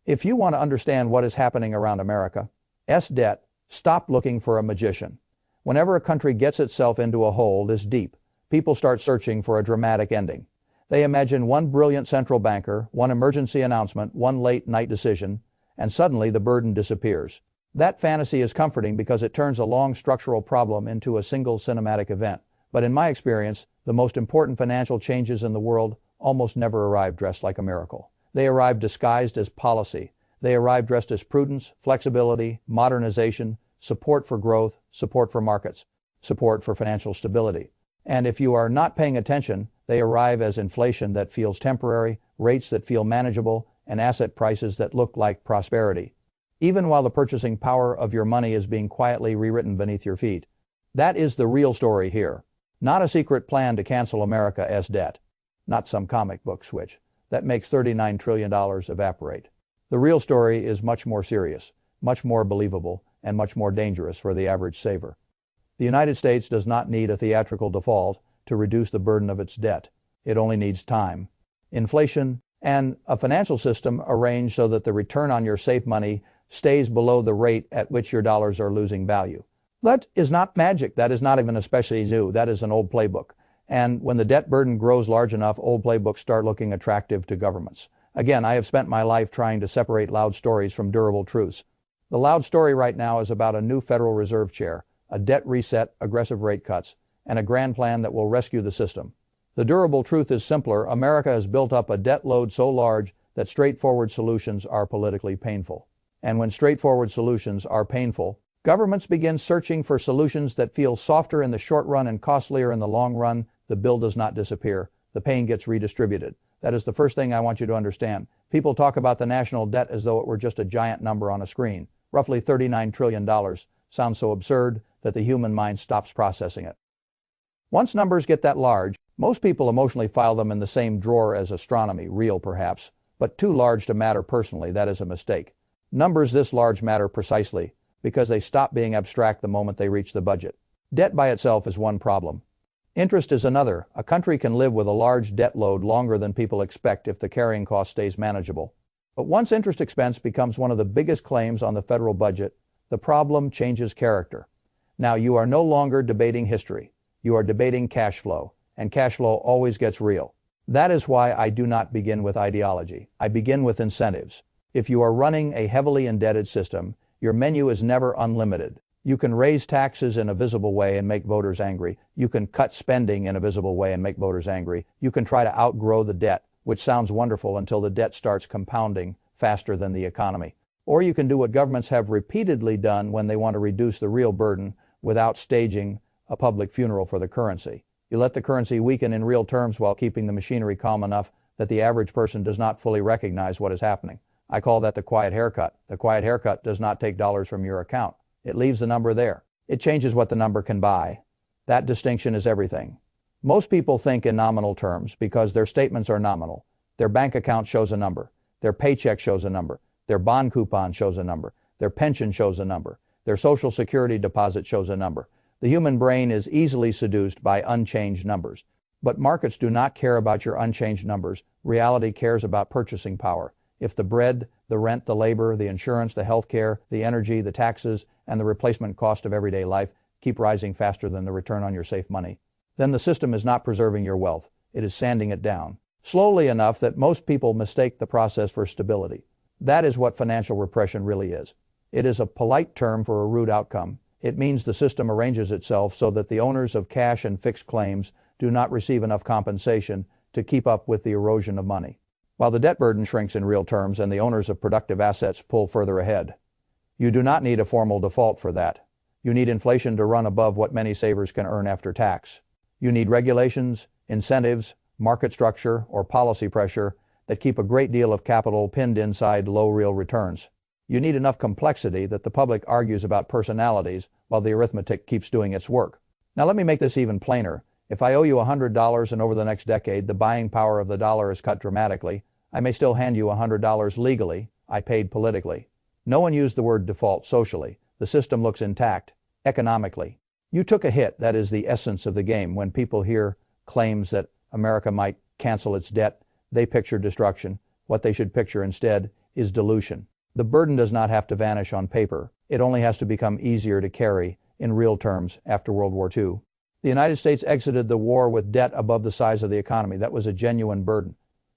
If you want to understand what is happening around America's debt, stop looking for a magician. Whenever a country gets itself into a hole this deep, people start searching for a dramatic ending. They imagine one brilliant central banker, one emergency announcement, one late-night decision, and suddenly the burden disappears. That fantasy is comforting because it turns a long structural problem into a single cinematic event. But in my experience, the most important financial changes in the world almost never arrive dressed like a miracle. They arrive disguised as policy. They arrive dressed as prudence, flexibility, modernization, support for growth, support for markets, support for financial stability. And if you are not paying attention, they arrive as inflation that feels temporary, rates that feel manageable, and asset prices that look like prosperity, even while the purchasing power of your money is being quietly rewritten beneath your feet. That is the real story here. Not a secret plan to cancel America's debt. Not some comic book switch that makes $39 trillion evaporate. The real story is much more serious, much more believable, and much more dangerous for the average saver. The United States does not need a theatrical default to reduce the burden of its debt. It only needs time, inflation, and a financial system arranged so that the return on your safe money stays below the rate at which your dollars are losing value. That is not magic. That is not even especially new. That is an old playbook. And when the debt burden grows large enough, old playbooks start looking attractive to governments. Again, I have spent my life trying to separate loud stories from durable truths. The loud story right now is about a new Federal Reserve chair, a debt reset, aggressive rate cuts, and a grand plan that will rescue the system. The durable truth is simpler. America has built up a debt load so large that straightforward solutions are politically painful. And when straightforward solutions are painful, governments begin searching for solutions that feel softer in the short run and costlier in the long run. The bill does not disappear. The pain gets redistributed. That is the first thing I want you to understand. People talk about the national debt as though it were just a giant number on a screen. Roughly $39 trillion sounds so absurd that the human mind stops processing it. Once numbers get that large, most people emotionally file them in the same drawer as astronomy, real perhaps, but too large to matter personally. That is a mistake. Numbers this large matter precisely because they stop being abstract the moment they reach the budget. Debt by itself is one problem. Interest is another. A country can live with a large debt load longer than people expect if the carrying cost stays manageable. But once interest expense becomes one of the biggest claims on the federal budget, the problem changes character. Now you are no longer debating history. You are debating cash flow, and cash flow always gets real. That is why I do not begin with ideology. I begin with incentives. If you are running a heavily indebted system, your menu is never unlimited. You can raise taxes in a visible way and make voters angry. You can cut spending in a visible way and make voters angry. You can try to outgrow the debt, which sounds wonderful until the debt starts compounding faster than the economy. Or you can do what governments have repeatedly done when they want to reduce the real burden without staging a public funeral for the currency. You let the currency weaken in real terms while keeping the machinery calm enough that the average person does not fully recognize what is happening. I call that the quiet haircut. The quiet haircut does not take dollars from your account. It leaves the number there. It changes what the number can buy. That distinction is everything. Most people think in nominal terms because their statements are nominal. Their bank account shows a number. Their paycheck shows a number. Their bond coupon shows a number. Their pension shows a number. Their Social Security deposit shows a number. The human brain is easily seduced by unchanged numbers. But markets do not care about your unchanged numbers. Reality cares about purchasing power. If the bread, the rent, the labor, the insurance, the health care, the energy, the taxes, and the replacement cost of everyday life keep rising faster than the return on your safe money, then the system is not preserving your wealth. It is sanding it down. Slowly enough that most people mistake the process for stability. That is what financial repression really is. It is a polite term for a rude outcome. It means the system arranges itself so that the owners of cash and fixed claims do not receive enough compensation to keep up with the erosion of money, while the debt burden shrinks in real terms and the owners of productive assets pull further ahead. You do not need a formal default for that. You need inflation to run above what many savers can earn after tax. You need regulations, incentives, market structure, or policy pressure that keep a great deal of capital pinned inside low real returns. You need enough complexity that the public argues about personalities while the arithmetic keeps doing its work. Now let me make this even plainer. If I owe you $100 and over the next decade the buying power of the dollar is cut dramatically, I may still hand you $100 legally. I paid politically. No one used the word default socially. The system looks intact. Economically, you took a hit. That is the essence of the game. When people hear claims that America might cancel its debt, they picture destruction. What they should picture instead is dilution. The burden does not have to vanish on paper. It only has to become easier to carry in real terms after World War II. The United States exited the war with debt above the size of the economy. That was a genuine burden.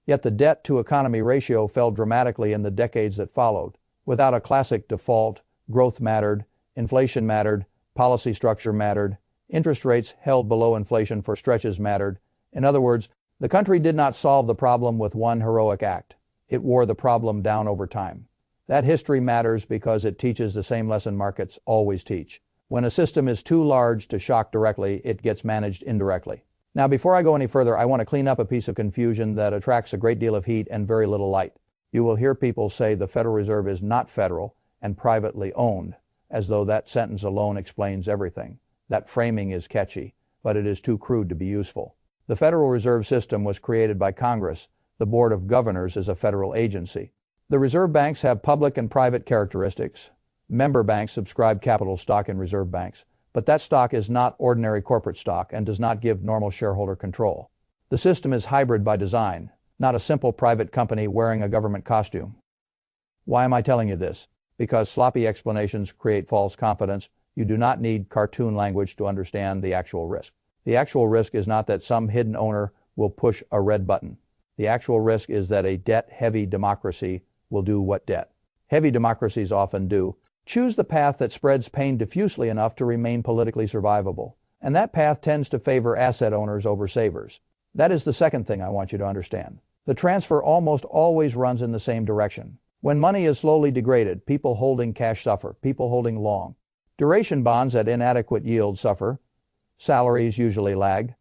Yet the debt-to-economy ratio fell dramatically in the decades that followed. Without a classic default, growth mattered, inflation mattered, policy structure mattered, interest rates held below inflation for stretches mattered. In other words, the country did not solve the problem with one heroic act. It wore the problem down over time. That history matters because it teaches the same lesson markets always teach. When a system is too large to shock directly, it gets managed indirectly. Now, before I go any further, I want to clean up a piece of confusion that attracts a great deal of heat and very little light. You will hear people say the Federal Reserve is not federal and privately owned, as though that sentence alone explains everything. That framing is catchy, but it is too crude to be useful. The Federal Reserve System was created by Congress. The Board of Governors is a federal agency. The reserve banks have public and private characteristics. Member banks subscribe capital stock in reserve banks, but that stock is not ordinary corporate stock and does not give normal shareholder control. The system is hybrid by design, not a simple private company wearing a government costume. Why am I telling you this? Because sloppy explanations create false confidence. You do not need cartoon language to understand the actual risk. The actual risk is not that some hidden owner will push a red button. The actual risk is that a debt-heavy democracy will do what debt-heavy democracies often do: choose the path that spreads pain diffusely enough to remain politically survivable. And that path tends to favor asset owners over savers. That is the second thing I want you to understand. The transfer almost always runs in the same direction. When money is slowly degraded, people holding cash suffer, people holding long duration bonds at inadequate yield suffer, salaries usually lag,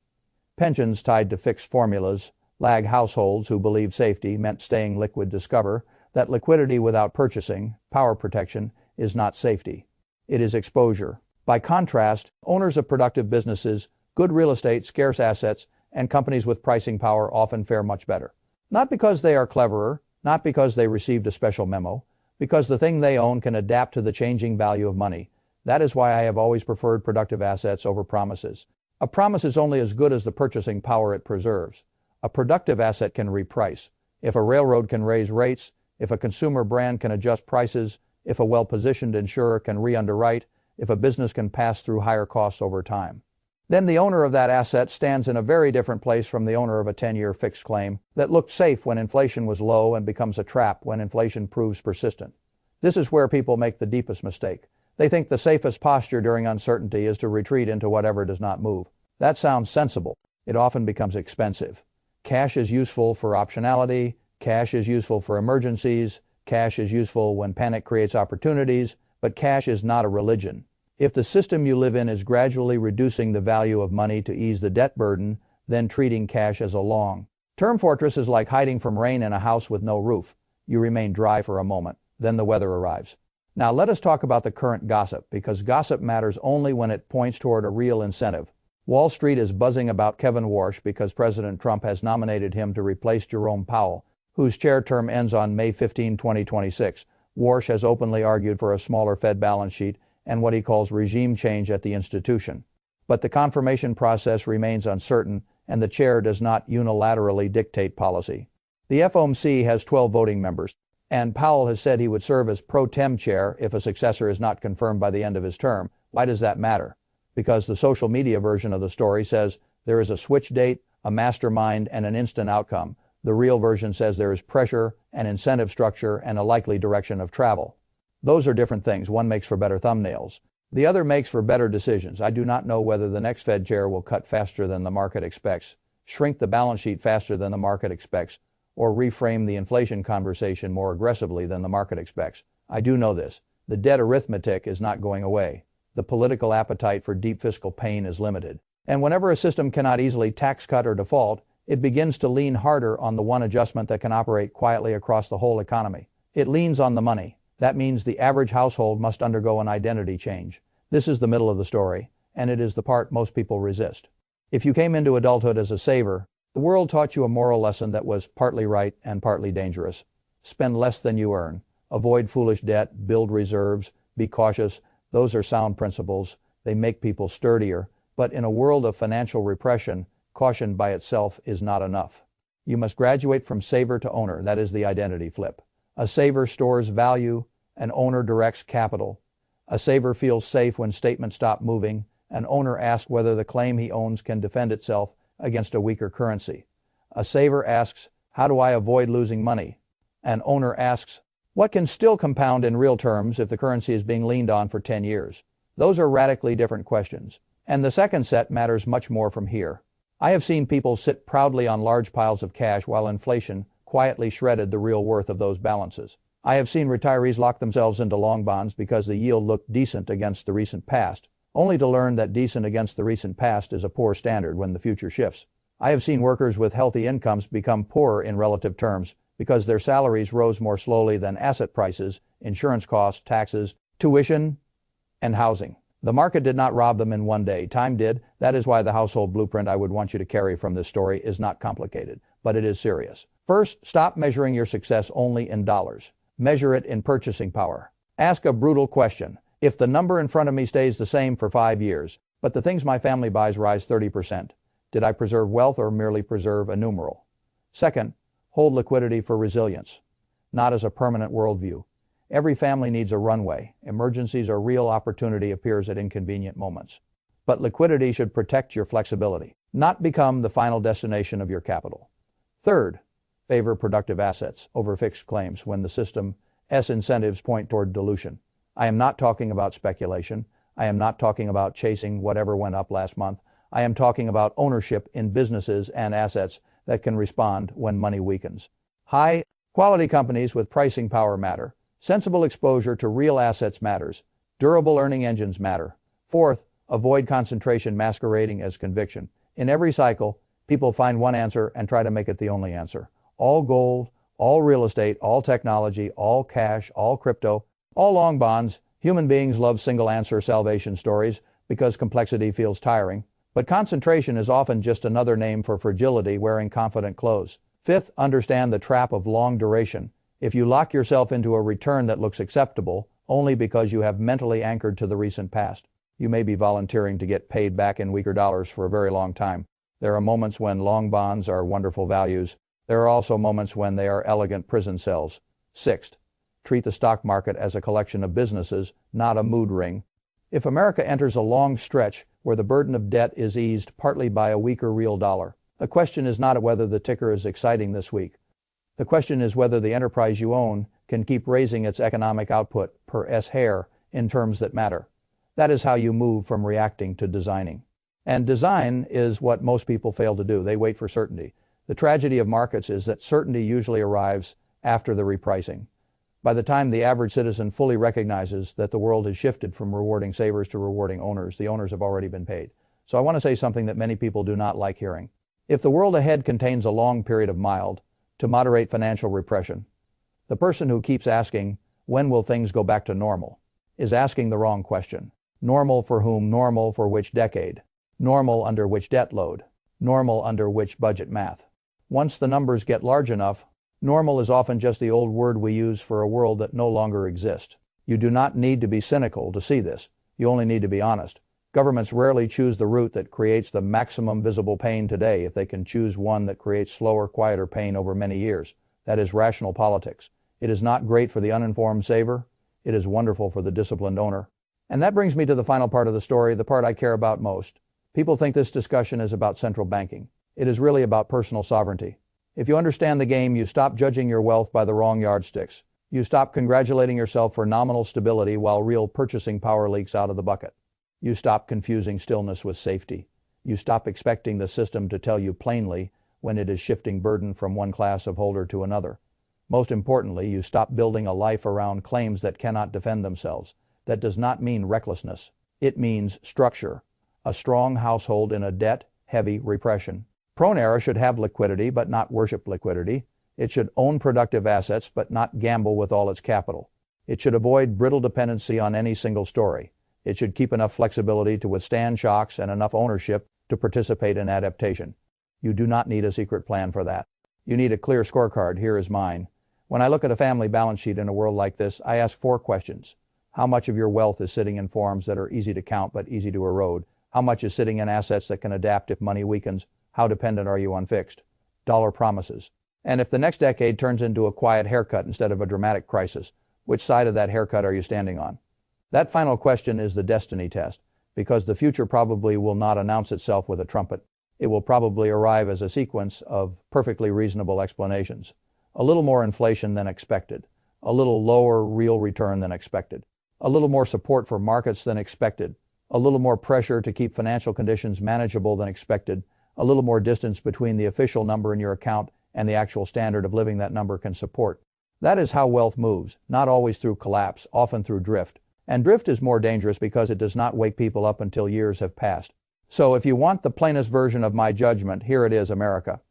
pensions tied to fixed formulas lag, households who believe safety meant staying liquid discover that liquidity without purchasing power protection is not safety. It is exposure. By contrast, owners of productive businesses, good real estate, scarce assets, and companies with pricing power often fare much better. Not because they are cleverer, not because they received a special memo, because the thing they own can adapt to the changing value of money. That is why I have always preferred productive assets over promises. A promise is only as good as the purchasing power it preserves. A productive asset can reprice. If a railroad can raise rates, if a consumer brand can adjust prices, if a well-positioned insurer can re-underwrite, if a business can pass through higher costs over time, then the owner of that asset stands in a very different place from the owner of a 10-year fixed claim that looked safe when inflation was low and becomes a trap when inflation proves persistent. This is where people make the deepest mistake. They think the safest posture during uncertainty is to retreat into whatever does not move. That sounds sensible. It often becomes expensive. Cash is useful for optionality. Cash is useful for emergencies. Cash is useful when panic creates opportunities, but cash is not a religion. If the system you live in is gradually reducing the value of money to ease the debt burden, then treating cash as a long-term fortress is like hiding from rain in a house with no roof. You remain dry for a moment, then the weather arrives. Now let us talk about the current gossip, because gossip matters only when it points toward a real incentive. Wall Street is buzzing about Kevin Warsh because President Trump has nominated him to replace Jerome Powell, whose chair term ends on May 15, 2026. Warsh has openly argued for a smaller Fed balance sheet and what he calls regime change at the institution. But the confirmation process remains uncertain, and the chair does not unilaterally dictate policy. The FOMC has 12 voting members, and Powell has said he would serve as pro tem chair if a successor is not confirmed by the end of his term. Why does that matter? Because the social media version of the story says there is a switch date, a mastermind, and an instant outcome. The real version says there is pressure, an incentive structure, and a likely direction of travel. Those are different things. One makes for better thumbnails. The other makes for better decisions. I do not know whether the next Fed chair will cut faster than the market expects, shrink the balance sheet faster than the market expects, or reframe the inflation conversation more aggressively than the market expects. I do know this. The debt arithmetic is not going away. The political appetite for deep fiscal pain is limited. And whenever a system cannot easily tax cut or default, it begins to lean harder on the one adjustment that can operate quietly across the whole economy. It leans on the money. That means the average household must undergo an identity change. This is the middle of the story, and it is the part most people resist. If you came into adulthood as a saver, the world taught you a moral lesson that was partly right and partly dangerous. Spend less than you earn. Avoid foolish debt. Build reserves. Be cautious. Those are sound principles. They make people sturdier. But in a world of financial repression, caution by itself is not enough. You must graduate from saver to owner. That is the identity flip. A saver stores value. An owner directs capital. A saver feels safe when statements stop moving. An owner asks whether the claim he owns can defend itself against a weaker currency. A saver asks, how do I avoid losing money? An owner asks, what can still compound in real terms if the currency is being leaned on for 10 years? Those are radically different questions. And the second set matters much more from here. I have seen people sit proudly on large piles of cash while inflation quietly shredded the real worth of those balances. I have seen retirees lock themselves into long bonds because the yield looked decent against the recent past, only to learn that decent against the recent past is a poor standard when the future shifts. I have seen workers with healthy incomes become poorer in relative terms because their salaries rose more slowly than asset prices, insurance costs, taxes, tuition, and housing. The market did not rob them in one day. Time did. That is why the household blueprint I would want you to carry from this story is not complicated, but it is serious. First, stop measuring your success only in dollars. Measure it in purchasing power. Ask a brutal question. If the number in front of me stays the same for 5 years, but the things my family buys rise 30%, did I preserve wealth or merely preserve a numeral? Second, hold liquidity for resilience, not as a permanent worldview. Every family needs a runway. Emergencies or real opportunity appears at inconvenient moments. But liquidity should protect your flexibility, not become the final destination of your capital. Third, favor productive assets over fixed claims when the system's incentives point toward dilution. I am not talking about speculation. I am not talking about chasing whatever went up last month. I am talking about ownership in businesses and assets that can respond when money weakens. High-quality companies with pricing power matter. Sensible exposure to real assets matters. Durable earning engines matter. Fourth, avoid concentration masquerading as conviction. In every cycle, people find one answer and try to make it the only answer. All gold, all real estate, all technology, all cash, all crypto, all long bonds. Human beings love single answer salvation stories because complexity feels tiring. But concentration is often just another name for fragility wearing confident clothes. Fifth, understand the trap of long duration. If you lock yourself into a return that looks acceptable only because you have mentally anchored to the recent past, you may be volunteering to get paid back in weaker dollars for a very long time. There are moments when long bonds are wonderful values. There are also moments when they are elegant prison cells. Sixth, treat the stock market as a collection of businesses, not a mood ring. If America enters a long stretch where the burden of debt is eased partly by a weaker real dollar, the question is not whether the ticker is exciting this week. The question is whether the enterprise you own can keep raising its economic output per hair in terms that matter. That is how you move from reacting to designing. And design is what most people fail to do. They wait for certainty. The tragedy of markets is that certainty usually arrives after the repricing. By the time the average citizen fully recognizes that the world has shifted from rewarding savers to rewarding owners, the owners have already been paid. So I want to say something that many people do not like hearing. If the world ahead contains a long period of mild to moderate financial repression, the person who keeps asking, when will things go back to normal, is asking the wrong question. Normal for whom? Normal for which decade? Normal under which debt load? Normal under which budget math? Once the numbers get large enough, normal is often just the old word we use for a world that no longer exists. You do not need to be cynical to see this. You only need to be honest. Governments rarely choose the route that creates the maximum visible pain today if they can choose one that creates slower, quieter pain over many years. That is rational politics. It is not great for the uninformed saver. It is wonderful for the disciplined owner. And that brings me to the final part of the story, the part I care about most. People think this discussion is about central banking. It is really about personal sovereignty. If you understand the game, you stop judging your wealth by the wrong yardsticks. You stop congratulating yourself for nominal stability while real purchasing power leaks out of the bucket. You stop confusing stillness with safety. You stop expecting the system to tell you plainly when it is shifting burden from one class of holder to another. Most importantly, you stop building a life around claims that cannot defend themselves. That does not mean recklessness. It means structure. A strong household in a debt-heavy repression. Prone era should have liquidity but not worship liquidity. It should own productive assets but not gamble with all its capital. It should avoid brittle dependency on any single story. It should keep enough flexibility to withstand shocks and enough ownership to participate in adaptation. You do not need a secret plan for that. You need a clear scorecard. Here is mine. When I look at a family balance sheet in a world like this, I ask 4 questions. How much of your wealth is sitting in forms that are easy to count but easy to erode? How much is sitting in assets that can adapt if money weakens? How dependent are you on fixed dollar promises? And if the next decade turns into a quiet haircut instead of a dramatic crisis, which side of that haircut are you standing on? That final question is the destiny test, because the future probably will not announce itself with a trumpet. It will probably arrive as a sequence of perfectly reasonable explanations. A little more inflation than expected, a little lower real return than expected, a little more support for markets than expected, a little more pressure to keep financial conditions manageable than expected, a little more distance between the official number in your account and the actual standard of living that number can support. That is how wealth moves, not always through collapse, often through drift. And drift is more dangerous because it does not wake people up until years have passed. So if you want the plainest version of my judgment, here it is, America.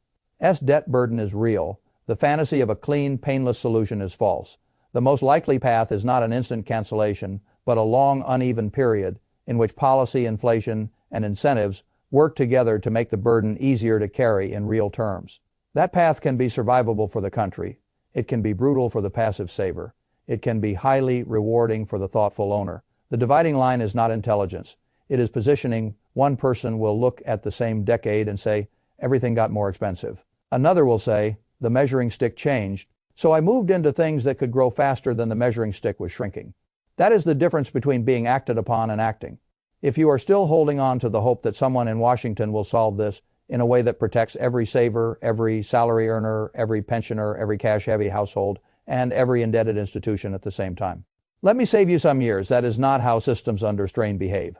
Debt burden is real. The fantasy of a clean, painless solution is false. The most likely path is not an instant cancellation, but a long, uneven period in which policy, inflation, and incentives work together to make the burden easier to carry in real terms. That path can be survivable for the country. It can be brutal for the passive saver. It can be highly rewarding for the thoughtful owner. The dividing line is not intelligence. It is positioning. One person will look at the same decade and say, everything got more expensive. Another will say, the measuring stick changed, so I moved into things that could grow faster than the measuring stick was shrinking. That is the difference between being acted upon and acting. If you are still holding on to the hope that someone in Washington will solve this in a way that protects every saver, every salary earner, every pensioner, every cash-heavy household, and every indebted institution at the same time, let me save you some years. That is not how systems under strain behave.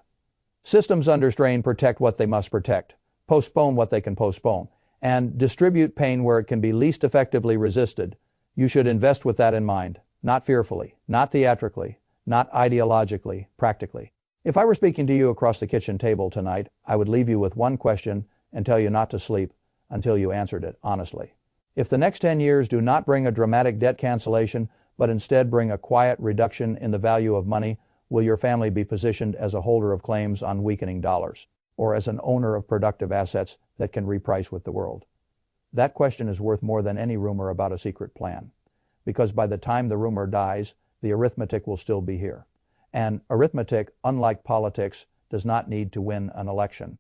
Systems under strain protect what they must protect, postpone what they can postpone, and distribute pain where it can be least effectively resisted. You should invest with that in mind, not fearfully, not theatrically, not ideologically, practically. If I were speaking to you across the kitchen table tonight, I would leave you with one question and tell you not to sleep until you answered it honestly. If the next 10 years do not bring a dramatic debt cancellation, but instead bring a quiet reduction in the value of money, will your family be positioned as a holder of claims on weakening dollars, or as an owner of productive assets that can reprice with the world? That question is worth more than any rumor about a secret plan, because by the time the rumor dies, the arithmetic will still be here. And arithmetic, unlike politics, does not need to win an election.